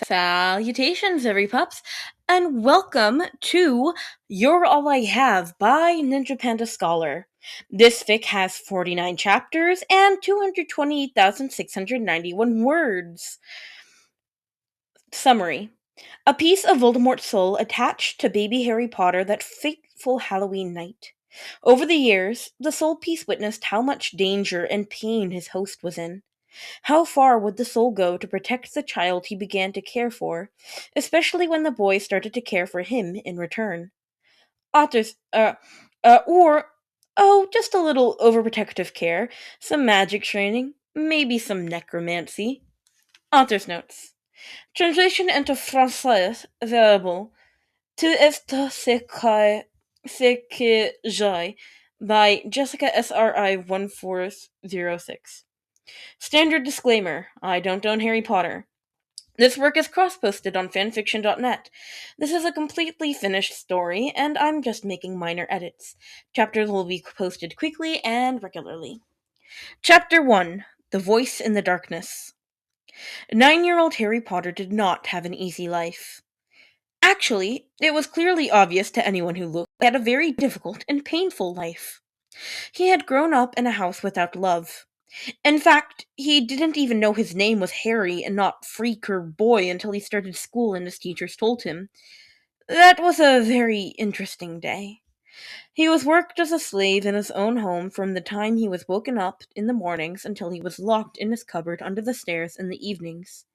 Salutations, every pups, and welcome to You're All I Have by NinjaPandaScholar. This fic has 49 chapters and 228,691 words. Summary. A piece of Voldemort's soul attached to baby Harry Potter that fateful Halloween night. Over the years, the soul piece witnessed how much danger and pain his host was in. How far would the soul go to protect the child he began to care for, especially when the boy started to care for him in return? Authors, just a little overprotective care, some magic training, maybe some necromancy. Author's notes. Translation into Français available. Tu esto se que j'ai by Jessica SRI 1406. Standard disclaimer, I don't own Harry Potter. This work is cross-posted on fanfiction.net. This is a completely finished story, and I'm just making minor edits. Chapters will be posted quickly and regularly. Chapter 1. The Voice in the Darkness. 9-year-old Harry Potter did not have an easy life. Actually, it was clearly obvious to anyone who looked he had a very difficult and painful life. He had grown up in a house without love. In fact, he didn't even know his name was Harry and not Freak or Boy until he started school and his teachers told him. That was a very interesting day. He was worked as a slave in his own home from the time he was woken up in the mornings until he was locked in his cupboard under the stairs in the evenings.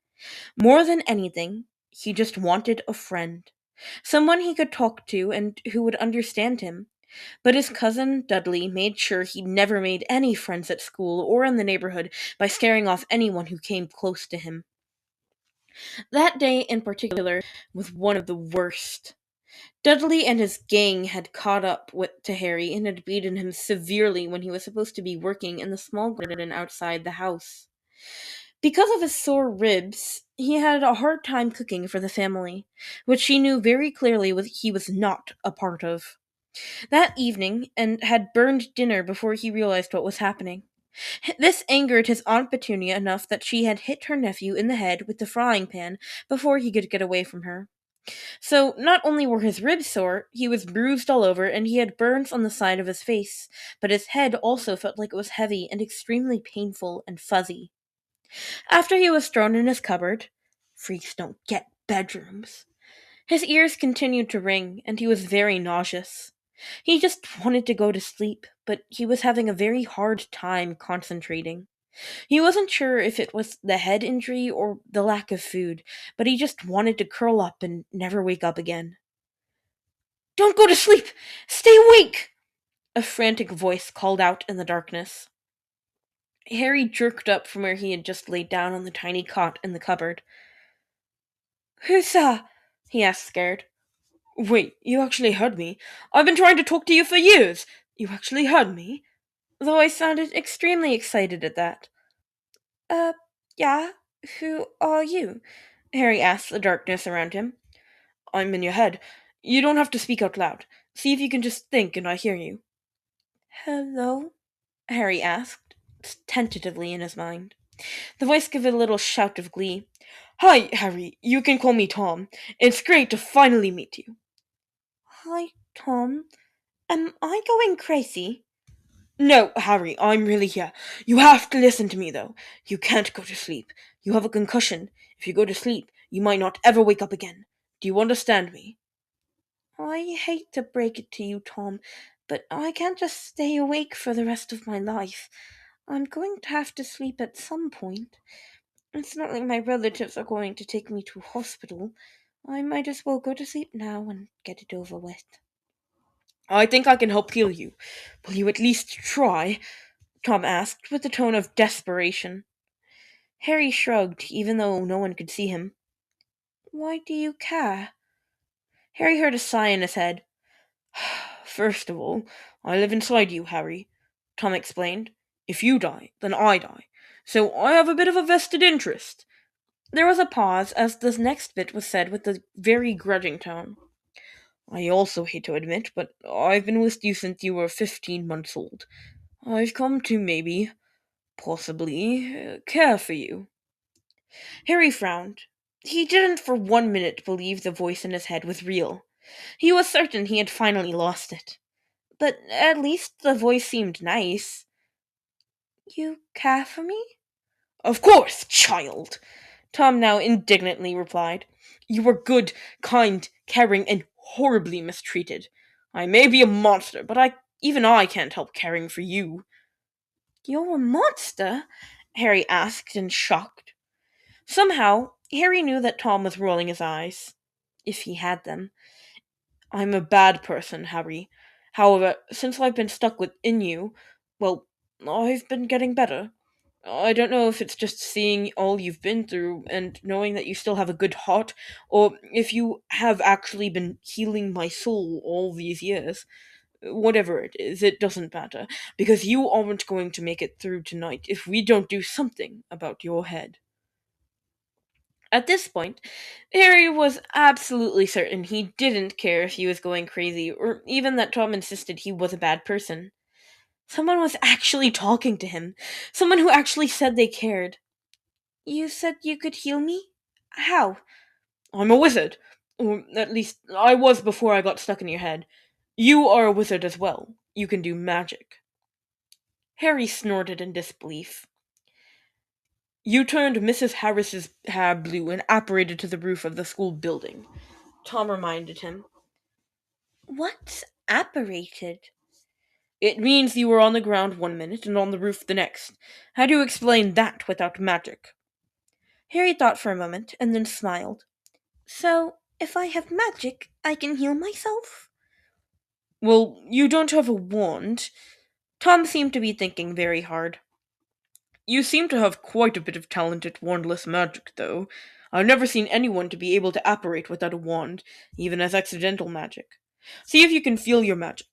More than anything, he just wanted a friend. Someone he could talk to and who would understand him. But his cousin Dudley made sure he never made any friends at school or in the neighborhood by scaring off anyone who came close to him. That day in particular was one of the worst. Dudley and his gang had caught up to Harry and had beaten him severely when he was supposed to be working in the small garden outside the house. Because of his sore ribs, he had a hard time cooking for the family, which he knew very clearly he was not a part of. That evening, and had burned dinner before he realized what was happening. This angered his Aunt Petunia enough that she had hit her nephew in the head with the frying pan before he could get away from her. So, not only were his ribs sore, he was bruised all over and he had burns on the side of his face, but his head also felt like it was heavy and extremely painful and fuzzy. After he was thrown in his cupboard, freaks don't get bedrooms, his ears continued to ring and he was very nauseous. He just wanted to go to sleep, but he was having a very hard time concentrating. He wasn't sure if it was the head injury or the lack of food, but he just wanted to curl up and never wake up again. "Don't go to sleep! Stay awake!" a frantic voice called out in the darkness. Harry jerked up from where he had just laid down on the tiny cot in the cupboard. "Who's that?" he asked, scared. "Wait, you actually heard me? I've been trying to talk to you for years! You actually heard me?" The voice sounded extremely excited at that. Uh, yeah? Who are you?" Harry asked the darkness around him. "I'm in your head. You don't have to speak out loud. See if you can just think and I hear you." "Hello?" Harry asked, tentatively in his mind. The voice gave a little shout of glee. "Hi, Harry. You can call me Tom. It's great to finally meet you." "Hi, Tom. Am I going crazy?" "No, Harry, I'm really here. You have to listen to me, though. You can't go to sleep. You have a concussion. If you go to sleep, you might not ever wake up again. Do you understand me?" "I hate to break it to you, Tom, but I can't just stay awake for the rest of my life. I'm going to have to sleep at some point. It's not like my relatives are going to take me to hospital. I might as well go to sleep now and get it over with." "I think I can help heal you. Will you at least try?" Tom asked, with a tone of desperation. Harry shrugged, even though no one could see him. "Why do you care?" Harry heard a sigh in his head. "First of all, I live inside you, Harry," Tom explained. "If you die, then I die. So I have a bit of a vested interest." There was a pause as the next bit was said with a very grudging tone. "I also hate to admit, but I've been with you since you were 15 months old. I've come to maybe, possibly, care for you." Harry frowned. He didn't for 1 minute believe the voice in his head was real. He was certain he had finally lost it. But at least the voice seemed nice. You care for me? Of course, child! Tom now indignantly replied. You were good, kind, caring, and horribly mistreated. I may be a monster, but even I can't help caring for you. You're a monster? Harry asked in shock. Somehow, Harry knew that Tom was rolling his eyes, if he had them. I'm a bad person, Harry. However, since I've been stuck within you, well, I've been getting better. I don't know if it's just seeing all you've been through and knowing that you still have a good heart, or if you have actually been healing my soul all these years. Whatever it is, it doesn't matter, because you aren't going to make it through tonight if we don't do something about your head. At this point, Harry was absolutely certain he didn't care if he was going crazy, or even that Tom insisted he was a bad person. Someone was actually talking to him. Someone who actually said they cared. You said you could heal me? How? I'm a wizard. Or at least, I was before I got stuck in your head. You are a wizard as well. You can do magic. Harry snorted in disbelief. You turned Mrs. Harris's hair blue and apparated to the roof of the school building, Tom reminded him. What's apparated? It means you were on the ground 1 minute and on the roof the next. How do you explain that without magic? Harry thought for a moment and then smiled. So, if I have magic, I can heal myself? Well, you don't have a wand. Tom seemed to be thinking very hard. You seem to have quite a bit of talent at wandless magic, though. I've never seen anyone to be able to apparate without a wand, even as accidental magic. See if you can feel your magic.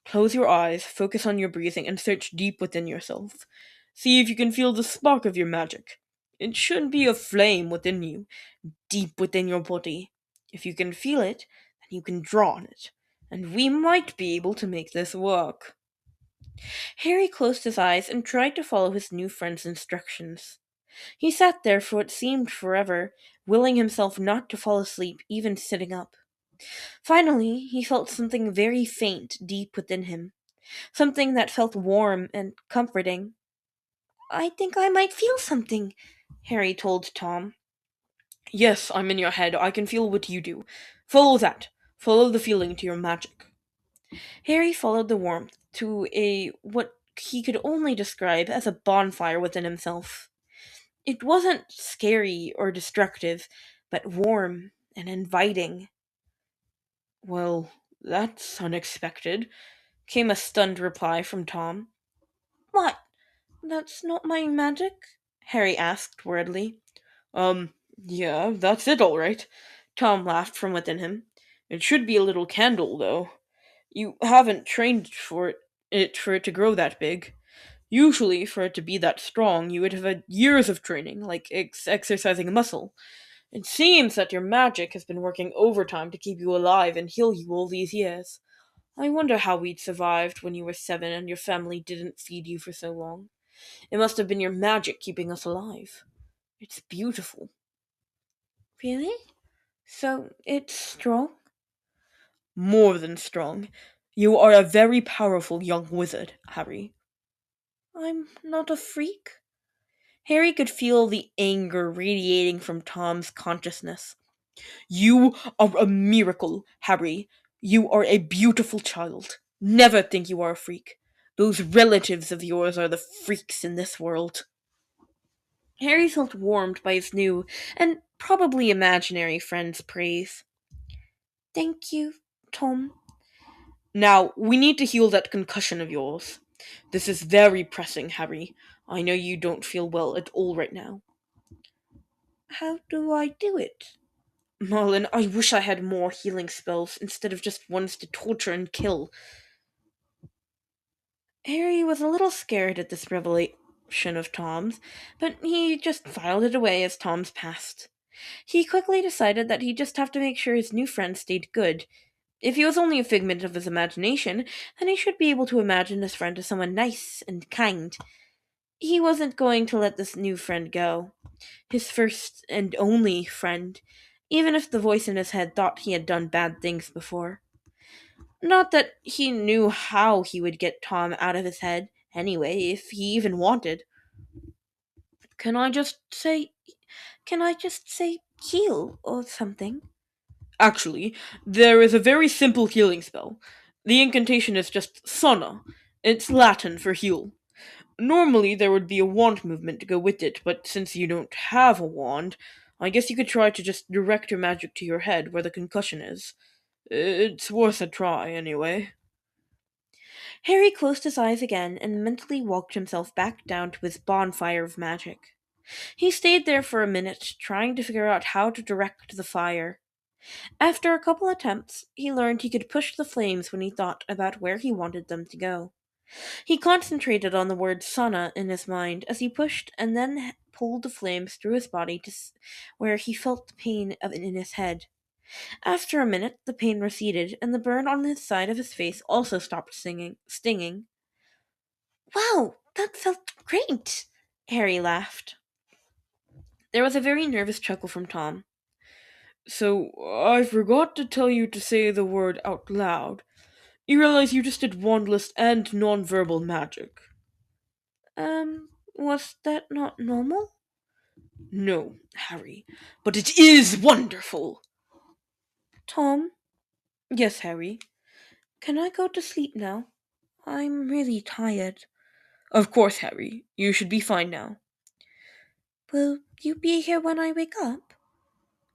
Close your eyes, focus on your breathing, and search deep within yourself. See if you can feel the spark of your magic. It should be a flame within you, deep within your body. If you can feel it, then you can draw on it, and we might be able to make this work. Harry closed his eyes and tried to follow his new friend's instructions. He sat there for what seemed forever, willing himself not to fall asleep, even sitting up. Finally, he felt something very faint deep within him, something that felt warm and comforting. I think I might feel something, Harry told Tom. Yes, I'm in your head. I can feel what you do. Follow that. Follow the feeling to your magic. Harry followed the warmth to what he could only describe as a bonfire within himself. It wasn't scary or destructive, but warm and inviting. Well, that's unexpected, came a stunned reply from Tom. What? That's not my magic? Harry asked worriedly. Yeah, that's it all right. Tom laughed from within him. It should be a little candle, though. You haven't trained for it to grow that big. Usually, for it to be that strong, you would have had years of training, like exercising a muscle. It seems that your magic has been working overtime to keep you alive and heal you all these years. I wonder how we'd survived when you were 7 and your family didn't feed you for so long. It must have been your magic keeping us alive. It's beautiful. Really? So it's strong? More than strong. You are a very powerful young wizard, Harry. I'm not a freak? Harry could feel the anger radiating from Tom's consciousness. You are a miracle, Harry. You are a beautiful child. Never think you are a freak. Those relatives of yours are the freaks in this world. Harry felt warmed by his new, and probably imaginary, friend's praise. Thank you, Tom. Now, we need to heal that concussion of yours. This is very pressing, Harry. I know you don't feel well at all right now. How do I do it? Merlin, I wish I had more healing spells instead of just ones to torture and kill. Harry was a little scared at this revelation of Tom's, but he just filed it away as Tom's passed. He quickly decided that he'd just have to make sure his new friend stayed good. If he was only a figment of his imagination, then he should be able to imagine his friend as someone nice and kind. He wasn't going to let this new friend go. his first and only friend, even if the voice in his head thought he had done bad things before. Not that he knew how he would get Tom out of his head, anyway, if he even wanted. Can I just say can I just say heal or something? Actually, there is a very simple healing spell. The incantation is just sona. It's Latin for heal. Normally, there would be a wand movement to go with it, but since you don't have a wand, I guess you could try to just direct your magic to your head where the concussion is. It's worth a try, anyway. Harry closed his eyes again and mentally walked himself back down to his bonfire of magic. He stayed there for a minute, trying to figure out how to direct the fire. After a couple attempts, he learned he could push the flames when he thought about where he wanted them to go. He concentrated on the word sana in his mind as he pushed and then pulled the flames through his body to where he felt the pain in his head. After a minute, the pain receded, and the burn on his side of his face also stopped stinging. Wow, that felt great! Harry laughed. There was a very nervous chuckle from Tom. So, I forgot to tell you to say the word out loud. You realize you just did wandless and non-verbal magic. Was that not normal? No, Harry, but it is wonderful! Tom? Yes, Harry. Can I go to sleep now? I'm really tired. Of course, Harry. You should be fine now. Will you be here when I wake up?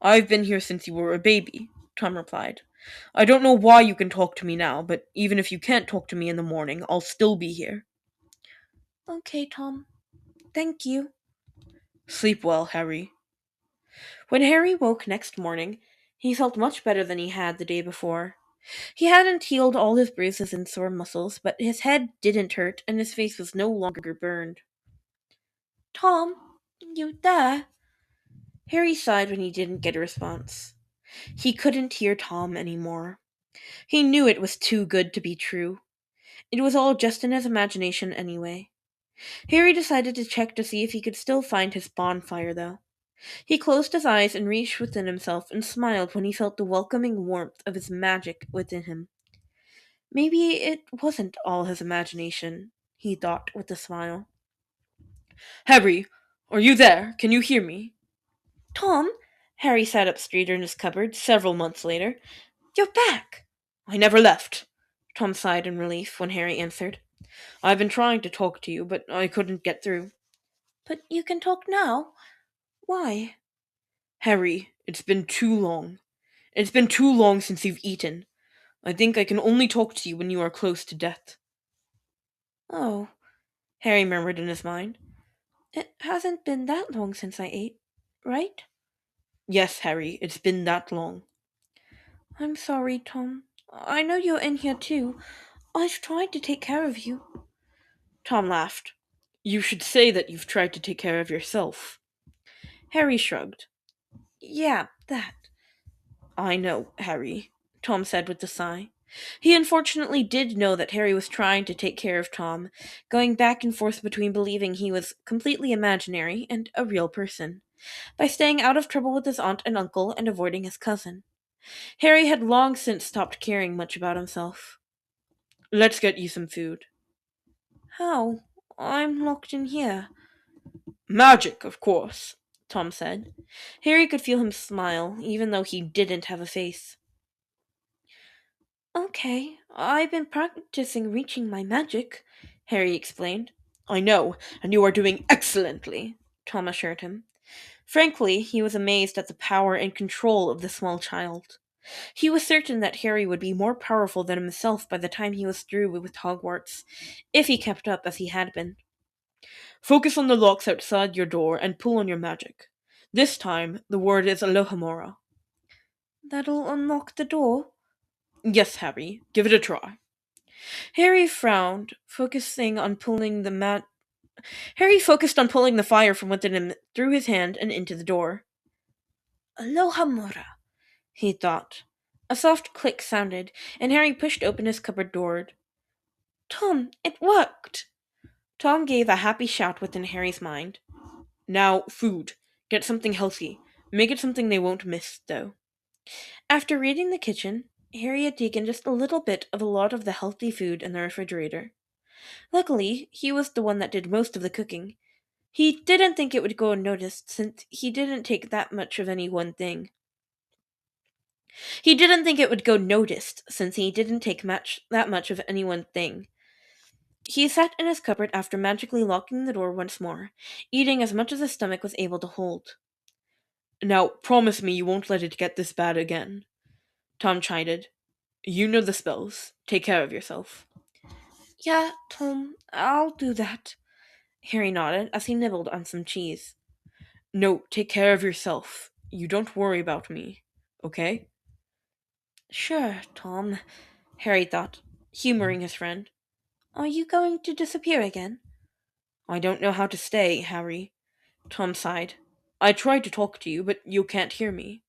I've been here since you were a baby, Tom replied. I don't know why you can talk to me now, but even if you can't talk to me in the morning, I'll still be here. Okay, Tom. Thank you. Sleep well, Harry. When Harry woke next morning, he felt much better than he had the day before. He hadn't healed all his bruises and sore muscles, but his head didn't hurt and his face was no longer burned. Tom, you there? Harry sighed when he didn't get a response. He couldn't hear Tom anymore. He knew it was too good to be true. It was all just in his imagination anyway. Harry decided to check to see if he could still find his bonfire, though. He closed his eyes and reached within himself and smiled when he felt the welcoming warmth of his magic within him. Maybe it wasn't all his imagination, he thought with a smile. Harry, are you there? Can you hear me? Tom, Harry sat up straighter in his cupboard several months later. You're back! I never left. Tom sighed in relief when Harry answered. I've been trying to talk to you, but I couldn't get through. But you can talk now. Why? Harry, it's been too long. It's been too long since you've eaten. I think I can only talk to you when you are close to death. Oh, Harry murmured in his mind. It hasn't been that long since I ate, right? Yes, Harry, it's been that long. I'm sorry, Tom. I know you're in here too. I've tried to take care of you. Tom laughed. You should say that you've tried to take care of yourself. Harry shrugged. Yeah, that. I know, Harry, Tom said with a sigh. He unfortunately did know that Harry was trying to take care of Tom, going back and forth between believing he was completely imaginary and a real person, by staying out of trouble with his aunt and uncle and avoiding his cousin. Harry had long since stopped caring much about himself. Let's get you some food. How? I'm locked in here. Magic, of course, Tom said. Harry could feel him smile, even though he didn't have a face. Okay, I've been practicing reaching my magic, Harry explained. I know, and you are doing excellently, Tom assured him. Frankly, he was amazed at the power and control of the small child. He was certain that Harry would be more powerful than himself by the time he was through with Hogwarts, if he kept up as he had been. Focus on the locks outside your door and pull on your magic. This time, the word is Alohomora. That'll unlock the door? Yes, Harry. Give it a try. Harry frowned, focusing on pulling the Harry focused on pulling the fire from within him through his hand and into the door. Alohomora, he thought. A soft click sounded, and Harry pushed open his cupboard door. Tom, it worked! Tom gave a happy shout within Harry's mind. Now, food. Get something healthy. Make it something they won't miss, though. After reading the kitchen, Harry had taken just a little bit of a lot of the healthy food in the refrigerator. Luckily, he was the one that did most of the cooking. He didn't think it would go unnoticed since he didn't take that much of any one thing. He didn't think it would go noticed since he didn't take that much of any one thing. He sat in his cupboard after magically locking the door once more, eating as much as his stomach was able to hold. Now, promise me you won't let it get this bad again, Tom chided. You know the spells. Take care of yourself. Yeah, Tom, I'll do that, Harry nodded as he nibbled on some cheese. No, take care of yourself. You don't worry about me, okay? Sure, Tom, Harry thought, humoring his friend. Are you going to disappear again? I don't know how to stay, Harry, Tom sighed. I tried to talk to you, but you can't hear me.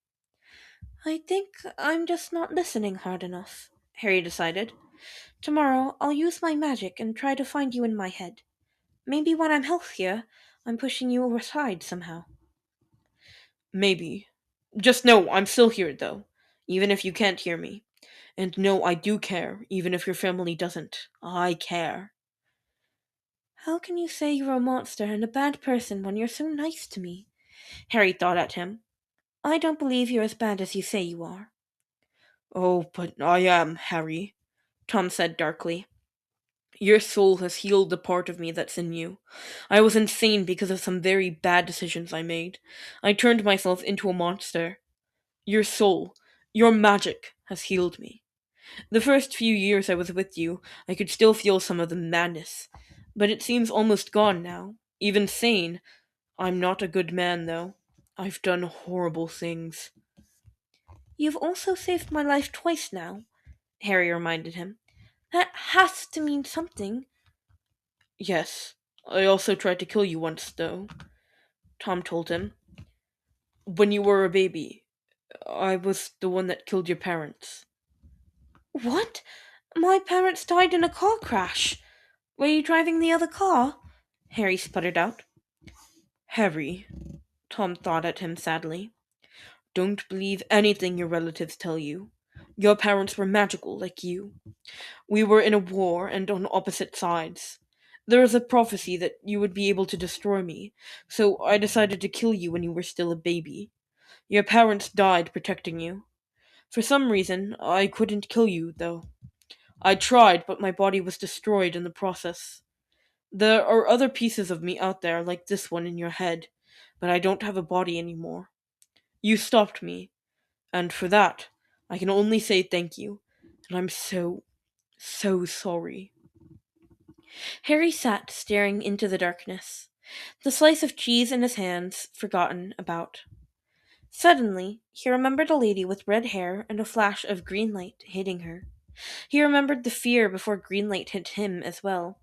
I think I'm just not listening hard enough, Harry decided. Tomorrow I'll use my magic and try to find you in my head. Maybe when I'm healthier, I'm pushing you aside somehow. Maybe. Just know I'm still here, though, even if you can't hear me. And no, I do care, even if your family doesn't. I care. How can you say you're a monster and a bad person when you're so nice to me? Harry thought at him. I don't believe you're as bad as you say you are. Oh, but I am, Harry, Tom said darkly. Your soul has healed the part of me that's in you. I was insane because of some very bad decisions I made. I turned myself into a monster. Your soul, your magic, has healed me. The first few years I was with you, I could still feel some of the madness. But it seems almost gone now. Even sane. I'm not a good man, though. I've done horrible things. You've also saved my life twice now, Harry reminded him. That has to mean something. Yes. I also tried to kill you once, though, Tom told him. When you were a baby, I was the one that killed your parents. What? My parents died in a car crash. Were you driving the other car? Harry sputtered out. Harry, Tom thought at him sadly. Don't believe anything your relatives tell you. Your parents were magical like you. We were in a war and on opposite sides. There was a prophecy that you would be able to destroy me, so I decided to kill you when you were still a baby. Your parents died protecting you. For some reason, I couldn't kill you, though. I tried, but my body was destroyed in the process. There are other pieces of me out there, like this one in your head, but I don't have a body anymore. You stopped me, and for that, I can only say thank you, and I'm so sorry. Harry sat staring into the darkness, the slice of cheese in his hands forgotten about. Suddenly, he remembered a lady with red hair and a flash of green light hitting her. He remembered the fear before green light hit him as well.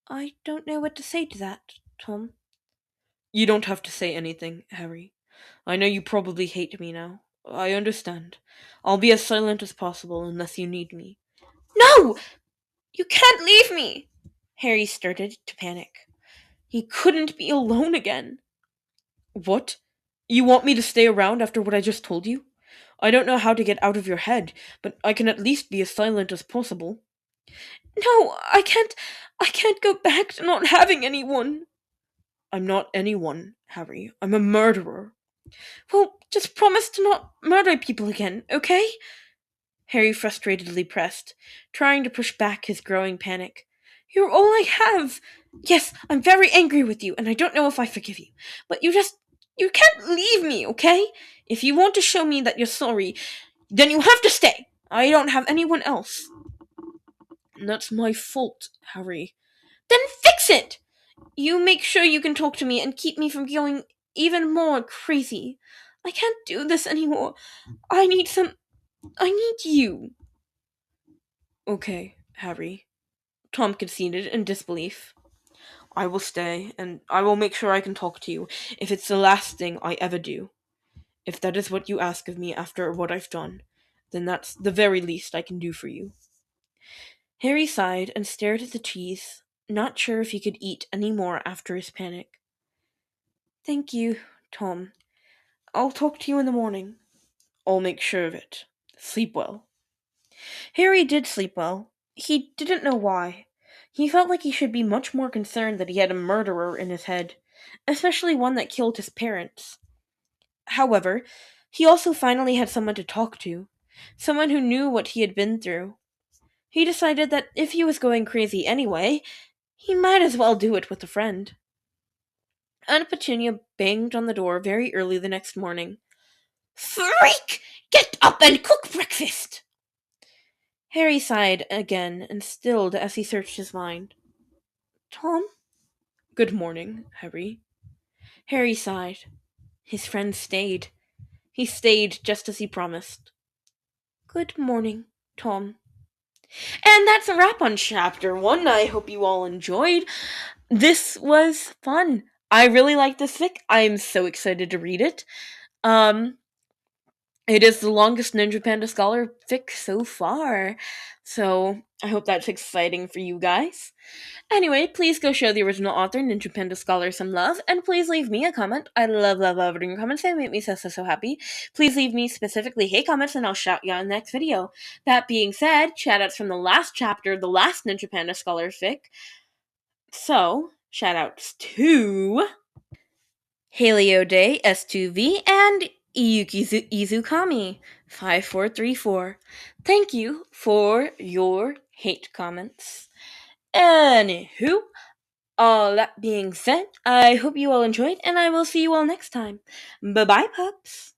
I don't know what to say to that, Tom. You don't have to say anything, Harry. I know you probably hate me now. I understand. I'll be as silent as possible unless you need me. No! You can't leave me! Harry started to panic. He couldn't be alone again. What? You want me to stay around after what I just told you? I don't know how to get out of your head, but I can at least be as silent as possible. No, I can't go back to not having anyone. I'm not anyone, Harry. I'm a murderer. Well, just promise to not murder people again, okay? Harry frustratedly pressed, trying to push back his growing panic. You're all I have. Yes, I'm very angry with you, and I don't know if I forgive you. But you can't leave me, okay? If you want to show me that you're sorry, then you have to stay. I don't have anyone else. That's my fault, Harry. Then fix it! You make sure you can talk to me and keep me from going even more crazy. I can't do this anymore. I need some. I need you. Okay, Harry. Tom conceded in disbelief. I will stay, and I will make sure I can talk to you if it's the last thing I ever do. If that is what you ask of me after what I've done, then that's the very least I can do for you. Harry sighed and stared at the cheese, not sure if he could eat any more after his panic. Thank you, Tom. I'll talk to you in the morning. I'll make sure of it. Sleep well. Harry did sleep well. He didn't know why. He felt like he should be much more concerned that he had a murderer in his head, especially one that killed his parents. However, he also finally had someone to talk to, someone who knew what he had been through. He decided that if he was going crazy anyway, he might as well do it with a friend. Aunt Petunia banged on the door very early the next morning. Freak! Get up and cook breakfast! Harry sighed again and stilled as he searched his mind. Tom? Good morning, Harry. Harry sighed. His friend stayed. He stayed just as he promised. Good morning, Tom. And that's a wrap on chapter 1. I hope you all enjoyed. This was fun. I really like this fic. I am so excited to read it. It is the longest Ninja Panda Scholar fic so far. So I hope that's exciting for you guys. Anyway, please go show the original author, Ninja Panda Scholar, some love, and please leave me a comment. I love reading your comments. They make me so happy. Please leave me specifically hate comments, and I'll shout you out in the next video. That being said, shoutouts from the last chapter, the last Ninja Panda Scholar fic. So, shoutouts to Haleo Day S2V and Iyuki Izukami 5434. Thank you for your hate comments. Anywho, all that being said, I hope you all enjoyed, and I will see you all next time. Bye-bye, pups!